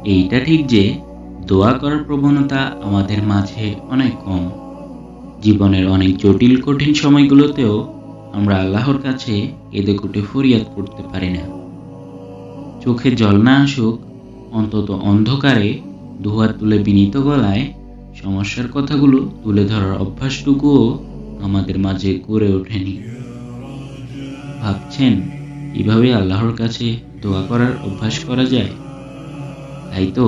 এইটা ঠিক যে দোয়া করার প্রবণতা আমাদের মাঝে অনেক কম। জীবনের অনেক জটিল কঠিন সময়গুলোতেও আমরা আল্লাহর কাছে কেঁদে কুটে ফরিয়াদ করতে পারি না। চোখে জল না আসুক, অন্তত অন্ধকারে দুহাত তুলে বিনীত গলায় সমস্যার কথাগুলো তুলে ধরার অভ্যাসটুকুও আমাদের মাঝে গড়ে ওঠেনি। ভাবছেন কিভাবে আল্লাহর কাছে দোয়া করার অভ্যাস করা যায়? তাই তো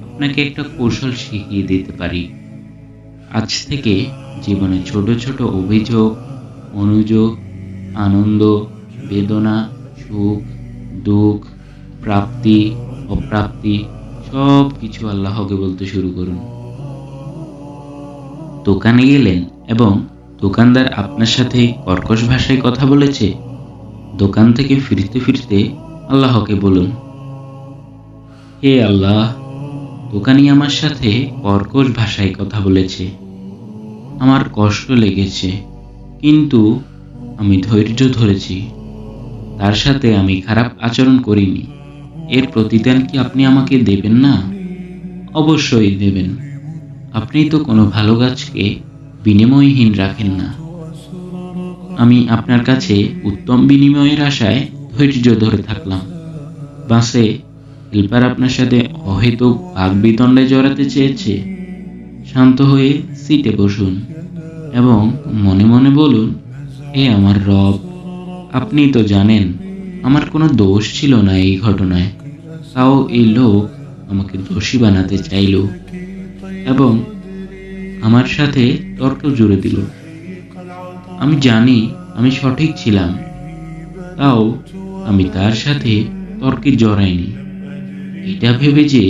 আপনাকে একটা কৌশল শিখিয়ে দিতে পারি। আজ থেকে জীবনে ছোট ছোট অভিযোগ, অনুযোগ, আনন্দ, বেদনা, সুখ, দুঃখ, প্রাপ্তি, অপ্রাপ্তি সব কিছু আল্লাহকে বলতে শুরু করুন। দোকানে গেলেন এবং দোকানদার আপনার সাথে কর্কশ ভাষায় কথা বলেছে, দোকান থেকে ফিরতে ফিরতে আল্লাহকে বলুন, হে আল্লাহ, দোকানি আমার সাথে কর্কশ ভাষায় কথা বলেছে, আমার কষ্ট লেগেছে, কিন্তু আমি ধৈর্য ধরেছি, তার সাথে আমি খারাপ আচরণ করিনি। এর প্রতিদান কি আপনি আমাকে দেবেন না? অবশ্যই দেবেন। আপনি তো কোনো ভালো কাজকে বিনিময়হীন রাখেন না। আমি আপনার কাছে উত্তম বিনিময়ের আশায় ধৈর্য ধরে থাকলাম। বাসে হেল্পার আপনার সাথে অহেতুক বাগবিতণ্ডায় জড়াতে চেয়েছে, শান্ত হয়ে সিটে বসুন এবং মনে মনে বলুন, হে আমার রব, আপনি তো জানেন আমার কোনো দোষ ছিল না এই ঘটনায়, তাও এই লোক আমাকে দোষী বানাতে চাইল এবং আমার সাথে তর্ক জুড়ে দিল। আমি জানি আমি সঠিক ছিলাম, তাও আমি তার সাথে তর্কে জড়াইনি। এটা ভেবে যে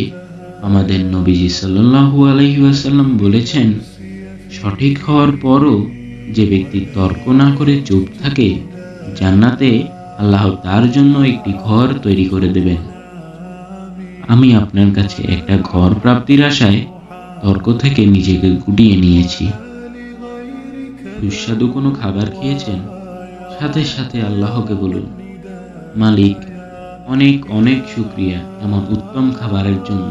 আমাদের নবীজি সাল্লাল্লাহু আলাইহি ওয়াসাল্লাম বলেছেন, সঠিক হওয়ার পরও যে ব্যক্তি তর্ক না করে চুপ থাকে, জান্নাতে আল্লাহ তার জন্য একটি ঘর তৈরি করে দেবেন। আমি আপনার কাছে একটা ঘর প্রাপ্তির আশায় তর্ক থেকে নিজেকে গুটিয়ে নিয়েছি। সুস্বাদু কোনো খাবার খেয়েছেন, সাথে সাথে আল্লাহকে বলুন, মালিক, অনেক অনেক শুকরিয়া এমন উত্তম খাবারের জন্য।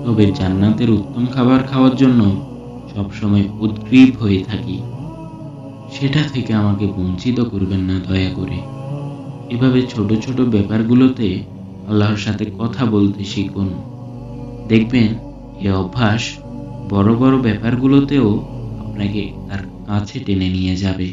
তবে জান্নাতের উত্তম খাবার খাওয়ার জন্য সবসময় উদগ্রীব হয়ে থাকি, সেটা থেকে আমাকে বঞ্চিত করবেন না দয়া করে। এভাবে ছোট ছোট ব্যাপারগুলোতে আল্লাহর সাথে কথা বলতে শিখুন। দেখবেন এই অভ্যাস বড় বড় ব্যাপারগুলোতেও আপনাকে তার কাছে টেনে নিয়ে যাবে।